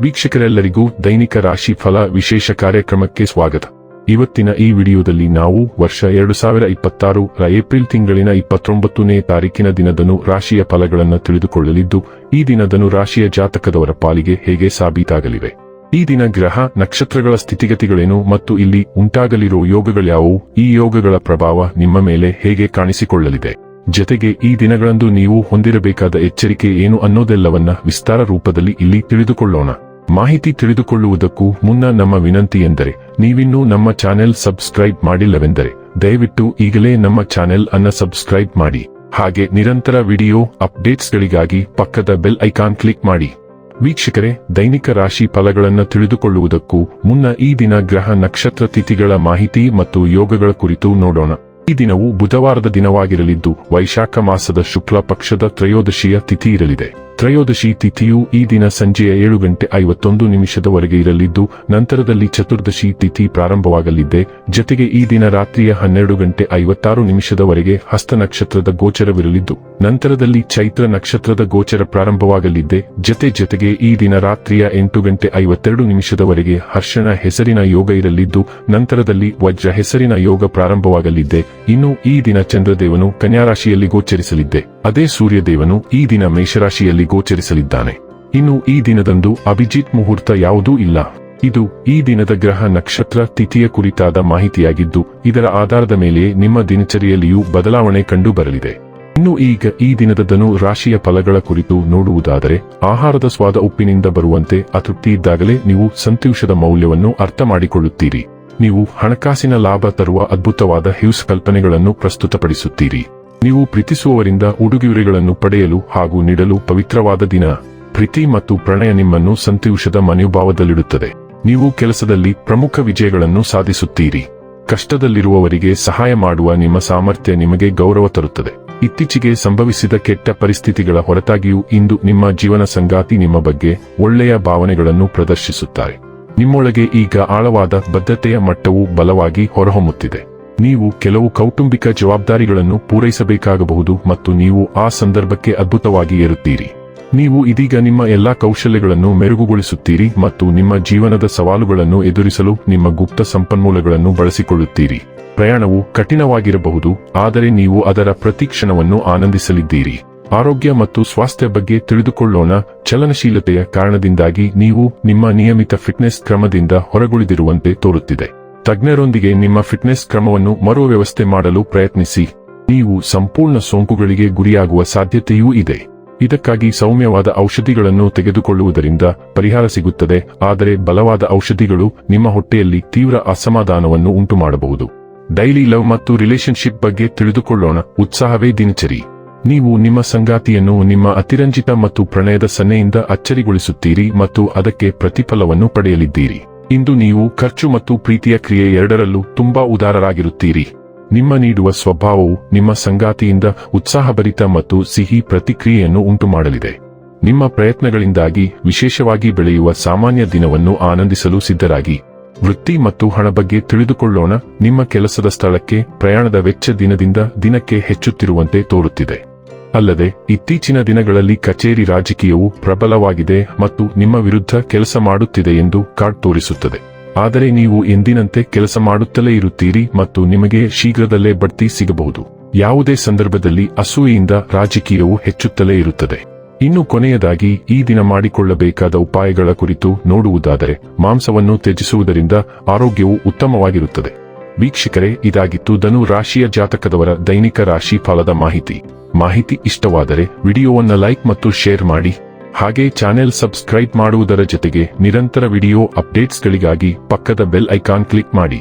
ವೀಕ್ಷಕರೆಲ್ಲರಿಗೂ ದೈನಿಕ ರಾಶಿ ಫಲ ವಿಶೇಷ ಕಾರ್ಯಕ್ರಮಕ್ಕೆ ಸ್ವಾಗತ. ಇವತ್ತಿನ ಈ ವಿಡಿಯೋದಲ್ಲಿ ನಾವು ವರ್ಷ 2026 ಏಪ್ರಿಲ್ ತಿಂಗಳಿನ 29ನೇ ತಾರೀಕಿನ ದಿನದನು ರಾಶಿಯ ಫಲಗಳನ್ನು ತಿಳಿದುಕೊಳ್ಳಲಿದ್ದು, ಈ ದಿನದನು ರಾಶಿಯ ಜಾತಕದವರ ಪಾಲಿಗೆ ಹೇಗೆ ಸಾಬೀತಾಗಲಿವೆ, ಈ ದಿನ ಗ್ರಹ ನಕ್ಷತ್ರಗಳ ಸ್ಥಿತಿಗತಿಗಳೇನು ಮತ್ತು ಇಲ್ಲಿ ಉಂಟಾಗಲಿರುವ ಯೋಗಗಳ್ಯಾವು, ಈ ಯೋಗಗಳ ಪ್ರಭಾವ ನಿಮ್ಮ ಮೇಲೆ ಹೇಗೆ ಕಾಣಿಸಿಕೊಳ್ಳಲಿದೆ, ಜೊತೆಗೆ ಈ ದಿನಗಳಂದು ನೀವು ಹೊಂದಿರಬೇಕಾದ ಎಚ್ಚರಿಕೆ ಏನು ಅನ್ನೋದೆಲ್ಲವನ್ನ ವಿಸ್ತಾರ ರೂಪದಲ್ಲಿ ಇಲ್ಲಿ ತಿಳಿದುಕೊಳ್ಳೋಣ. ಮಾಹಿತಿ ತಿಳಿದುಕೊಳ್ಳುವುದಕ್ಕೂ ಮುನ್ನ ನಮ್ಮ ವಿನಂತಿ ಎಂದರೆ, ನೀವಿನ್ನೂ ನಮ್ಮ ಚಾನೆಲ್ ಸಬ್ಸ್ಕ್ರೈಬ್ ಮಾಡಿಲ್ಲವೆಂದರೆ ದಯವಿಟ್ಟು ಈಗಲೇ ನಮ್ಮ ಚಾನೆಲ್ ಅನ್ನ ಸಬ್ಸ್ಕ್ರೈಬ್ ಮಾಡಿ. ಹಾಗೆ ನಿರಂತರ ವಿಡಿಯೋ ಅಪ್ಡೇಟ್ಸ್ಗಳಿಗಾಗಿ ಪಕ್ಕದ ಬೆಲ್ ಐಕಾನ್ ಕ್ಲಿಕ್ ಮಾಡಿ. ವೀಕ್ಷಕರೇ, ದೈನಿಕ ರಾಶಿ ಫಲಗಳನ್ನು ತಿಳಿದುಕೊಳ್ಳುವುದಕ್ಕೂ ಮುನ್ನ ಈ ದಿನ ಗ್ರಹ ನಕ್ಷತ್ರ ತಿಥಿಗಳ ಮಾಹಿತಿ ಮತ್ತು ಯೋಗಗಳ ಕುರಿತು ನೋಡೋಣ. ಈ ದಿನವು ಬುಧವಾರದ ದಿನವಾಗಿರಲಿದ್ದು, ವೈಶಾಖ ಮಾಸದ ಶುಕ್ಲ ಪಕ್ಷದ ತ್ರಯೋದಶಿಯ ತಿಥಿ ಇರಲಿದೆ. ತ್ರಯೋದಶಿ ತಿಥಿಯು ಈ ದಿನ ಸಂಜೆಯ 7:51 ಇರಲಿದ್ದು, ನಂತರದಲ್ಲಿ ಚತುರ್ದಶಿ ತಿಥಿ ಪ್ರಾರಂಭವಾಗಲಿದೆ. ಜೊತೆಗೆ ಈ ದಿನ ರಾತ್ರಿಯ 12:56 ಹಸ್ತ ನಕ್ಷತ್ರದ ಗೋಚರವಿರಲಿದ್ದು, ನಂತರದಲ್ಲಿ ಚೈತ್ರ ನಕ್ಷತ್ರದ ಗೋಚರ ಪ್ರಾರಂಭವಾಗಲಿದೆ. ಜೊತೆಗೆ ಈ ದಿನ ರಾತ್ರಿಯ 8:52 ಹರ್ಷಣ ಹೆಸರಿನ ಯೋಗ ಇರಲಿದ್ದು, ನಂತರದಲ್ಲಿ ವಜ್ರ ಹೆಸರಿನ ಯೋಗ ಪ್ರಾರಂಭವಾಗಲಿದೆ. ಇನ್ನು ಈ ದಿನ ಚಂದ್ರದೇವನು ಕನ್ಯಾ ರಾಶಿಯಲ್ಲಿ ಗೋಚರಿಸಲಿದ್ದೆ, ಅದೇ ಸೂರ್ಯದೇವನು ಈ ದಿನ ಮೇಷರಾಶಿಯಲ್ಲಿ ಗೋಚರಿಸಲಿದ್ದಾನೆ. ಇನ್ನು ಈ ದಿನದಂದು ಅಭಿಜಿತ್ ಮುಹೂರ್ತ ಯಾವುದೂ ಇಲ್ಲ. ಇದು ಈ ದಿನದ ಗ್ರಹ ನಕ್ಷತ್ರ ತಿಥಿಯ ಕುರಿತಾದ ಮಾಹಿತಿಯಾಗಿದ್ದು, ಇದರ ಆಧಾರದ ಮೇಲೆ ನಿಮ್ಮ ದಿನಚರಿಯಲ್ಲಿಯೂ ಬದಲಾವಣೆ ಕಂಡು ಬರಲಿದೆ. ಇನ್ನು ಈಗ ಈ ದಿನದ ಧನು ರಾಶಿಯ ಫಲಗಳ ಕುರಿತು ನೋಡುವುದಾದರೆ, ಆಹಾರದ ಸ್ವಾದ ಉಪ್ಪಿನಿಂದ ಬರುವಂತೆ ಅತೃಪ್ತಿ ಇದ್ದಾಗಲೇ ನೀವು ಸಂತೋಷದ ಮೌಲ್ಯವನ್ನು ಅರ್ಥ ಮಾಡಿಕೊಳ್ಳುತ್ತೀರಿ. ನೀವು ಹಣಕಾಸಿನ ಲಾಭ ತರುವ ಅದ್ಭುತವಾದ ಹ್ಯೂಸ್ ಕಲ್ಪನೆಗಳನ್ನು ಪ್ರಸ್ತುತಪಡಿಸುತ್ತೀರಿ. ನೀವು ಪ್ರೀತಿಸುವವರಿಂದ ಉಡುಗೊರೆಗಳನ್ನು ಪಡೆಯಲು ಹಾಗೂ ನೀಡಲು ಪವಿತ್ರವಾದ ದಿನ. ಪ್ರೀತಿ ಮತ್ತು ಪ್ರಣಯ ನಿಮ್ಮನ್ನು ಸಂತೋಷದ ಮನೋಭಾವದಲ್ಲಿಡುತ್ತದೆ. ನೀವು ಕೆಲಸದಲ್ಲಿ ಪ್ರಮುಖ ವಿಜಯಗಳನ್ನು ಸಾಧಿಸುತ್ತೀರಿ. ಕಷ್ಟದಲ್ಲಿರುವವರಿಗೆ ಸಹಾಯ ಮಾಡುವ ನಿಮ್ಮ ಸಾಮರ್ಥ್ಯ ನಿಮಗೆ ಗೌರವ ತರುತ್ತದೆ. ಇತ್ತೀಚೆಗೆ ಸಂಭವಿಸಿದ ಕೆಟ್ಟ ಪರಿಸ್ಥಿತಿಗಳ ಹೊರತಾಗಿಯೂ ಇಂದು ನಿಮ್ಮ ಜೀವನ ಸಂಗಾತಿ ನಿಮ್ಮ ಬಗ್ಗೆ ಒಳ್ಳೆಯ ಭಾವನೆಗಳನ್ನು ಪ್ರದರ್ಶಿಸುತ್ತಾರೆ. ನಿಮ್ಮೊಳಗೆ ಈಗ ಆಳವಾದ ಬದ್ಧತೆಯ ಮಟ್ಟವು ಬಲವಾಗಿ ಹೊರಹೊಮ್ಮುತ್ತಿದೆ. ನೀವು ಕೆಲವು ಕೌಟುಂಬಿಕ ಜವಾಬ್ದಾರಿಗಳನ್ನು ಪೂರೈಸಬೇಕಾಗಬಹುದು ಮತ್ತು ನೀವು ಆ ಸಂದರ್ಭಕ್ಕೆ ಅದ್ಭುತವಾಗಿ ಏರುತ್ತೀರಿ. ನೀವು ಇದೀಗ ನಿಮ್ಮ ಎಲ್ಲಾ ಕೌಶಲ್ಯಗಳನ್ನು ಮೆರುಗುಗೊಳಿಸುತ್ತೀರಿ ಮತ್ತು ನಿಮ್ಮ ಜೀವನದ ಸವಾಲುಗಳನ್ನು ಎದುರಿಸಲು ನಿಮ್ಮ ಗುಪ್ತ ಸಂಪನ್ಮೂಲಗಳನ್ನು ಬಳಸಿಕೊಳ್ಳುತ್ತೀರಿ. ಪ್ರಯಾಣವು ಕಠಿಣವಾಗಿರಬಹುದು, ಆದರೆ ನೀವು ಅದರ ಪ್ರತಿಕ್ಷಣವನ್ನು ಆನಂದಿಸಲಿದ್ದೀರಿ. ಆರೋಗ್ಯ ಮತ್ತು ಸ್ವಾಸ್ಥ್ಯ ಬಗ್ಗೆ ತಿಳಿದುಕೊಳ್ಳೋಣ. ಚಲನಶೀಲತೆಯ ಕಾರಣದಿಂದಾಗಿ ನೀವು ನಿಮ್ಮ ನಿಯಮಿತ ಫಿಟ್ನೆಸ್ ಕ್ರಮದಿಂದ ಹೊರಗುಳಿದಿರುವಂತೆ ತೋರುತ್ತಿದೆ. ತಜ್ಞರೊಂದಿಗೆ ನಿಮ್ಮ ಫಿಟ್ನೆಸ್ ಕ್ರಮವನ್ನು ಮರುವ್ಯವಸ್ಥೆ ಮಾಡಲು ಪ್ರಯತ್ನಿಸಿ. ನೀವು ಸಂಪೂರ್ಣ ಸೋಂಕುಗಳಿಗೆ ಗುರಿಯಾಗುವ ಸಾಧ್ಯತೆಯೂ ಇದೆ. ಇದಕ್ಕಾಗಿ ಸೌಮ್ಯವಾದ ಔಷಧಿಗಳನ್ನು ತೆಗೆದುಕೊಳ್ಳುವುದರಿಂದ ಪರಿಹಾರ ಸಿಗುತ್ತದೆ, ಆದರೆ ಬಲವಾದ ಔಷಧಿಗಳು ನಿಮ್ಮ ಹೊಟ್ಟೆಯಲ್ಲಿ ತೀವ್ರ ಅಸಮಾಧಾನವನ್ನು ಉಂಟುಮಾಡಬಹುದು. ಡೈಲಿ ಲವ್ ಮತ್ತು ರಿಲೇಶನ್ಶಿಪ್ ಬಗ್ಗೆ ತಿಳಿದುಕೊಳ್ಳೋಣ. ಉತ್ಸಾಹವೇ ದಿನಚರಿ. ನೀವು ನಿಮ್ಮ ಸಂಗಾತಿಯನ್ನು ನಿಮ್ಮ ಅತಿರಂಜಿತ ಮತ್ತು ಪ್ರಣಯದ ಸನ್ನೆಯಿಂದ ಅಚ್ಚರಿಗೊಳಿಸುತ್ತೀರಿ ಮತ್ತು ಅದಕ್ಕೆ ಪ್ರತಿಫಲವನ್ನು ಪಡೆಯಲಿದ್ದೀರಿ. ಇಂದು ನೀವು ಖರ್ಚು ಮತ್ತು ಪ್ರೀತಿಯ ಕ್ರಿಯೆ ಎರಡರಲ್ಲೂ ತುಂಬಾ ಉದಾರರಾಗಿರುತ್ತೀರಿ. ನಿಮ್ಮ ನೀಡುವ ಸ್ವಭಾವವು ನಿಮ್ಮ ಸಂಗಾತಿಯಿಂದ ಉತ್ಸಾಹಭರಿತ ಮತ್ತು ಸಿಹಿ ಪ್ರತಿಕ್ರಿಯೆಯನ್ನು ಉಂಟುಮಾಡಲಿದೆ. ನಿಮ್ಮ ಪ್ರಯತ್ನಗಳಿಂದಾಗಿ ವಿಶೇಷವಾಗಿ ಬೆಳೆಯುವ ಸಾಮಾನ್ಯ ದಿನವನ್ನು ಆನಂದಿಸಲು ಸಿದ್ಧರಾಗಿ. ವೃತ್ತಿ ಮತ್ತು ಹಣ ಬಗ್ಗೆ ತಿಳಿದುಕೊಳ್ಳೋಣ. ನಿಮ್ಮ ಕೆಲಸದ ಸ್ಥಳಕ್ಕೆ ಪ್ರಯಾಣದ ವೆಚ್ಚ ದಿನದಿಂದ ದಿನಕ್ಕೆ ಹೆಚ್ಚುತ್ತಿರುವಂತೆ ತೋರುತ್ತಿದೆ. ಅಲ್ಲದೆ ಇತ್ತೀಚಿನ ದಿನಗಳಲ್ಲಿ ಕಚೇರಿ ರಾಜಕೀಯವು ಪ್ರಬಲವಾಗಿದೆ ಮತ್ತು ನಿಮ್ಮ ವಿರುದ್ಧ ಕೆಲಸ ಮಾಡುತ್ತಿದೆ ಎಂದು ಕಾರ್ಡ್ ತೋರಿಸುತ್ತದೆ. ಆದರೆ ನೀವು ಎಂದಿನಂತೆ ಕೆಲಸ ಮಾಡುತ್ತಲೇ ಇರುತ್ತೀರಿ ಮತ್ತು ನಿಮಗೆ ಶೀಘ್ರದಲ್ಲೇ ಬಡ್ತಿ ಸಿಗಬಹುದು. ಯಾವುದೇ ಸಂದರ್ಭದಲ್ಲಿ ಅಸೂಯೆಯಿಂದ ರಾಜಕೀಯವು ಹೆಚ್ಚುತ್ತಲೇ ಇರುತ್ತದೆ. ಇನ್ನು ಕೊನೆಯದಾಗಿ ಈ ದಿನ ಮಾಡಿಕೊಳ್ಳಬೇಕಾದ ಉಪಾಯಗಳ ಕುರಿತು ನೋಡುವುದಾದರೆ, ಮಾಂಸವನ್ನು ತ್ಯಜಿಸುವುದರಿಂದ ಆರೋಗ್ಯವು ಉತ್ತಮವಾಗಿರುತ್ತದೆ. ವೀಕ್ಷಕರೇ, ಇದಾಗಿತ್ತು ಧನು ರಾಶಿಯ ಜಾತಕದವರ ದೈನಿಕ ರಾಶಿ ಫಲದ ಮಾಹಿತಿ ಇಷ್ಟವಾದರೆ ವಿಡಿಯೋವನ್ನು ಲೈಕ್ ಮತ್ತು ಶೇರ್ ಮಾಡಿ. ಹಾಗೆ ಚಾನೆಲ್ ಸಬ್ಸ್ಕ್ರೈಬ್ ಮಾಡುವುದರ ಜೊತೆಗೆ ನಿರಂತರ ವಿಡಿಯೋ ಅಪ್ಡೇಟ್ಸ್ಗಳಿಗಾಗಿ ಪಕ್ಕದ ಬೆಲ್ ಐಕಾನ್ ಕ್ಲಿಕ್ ಮಾಡಿ.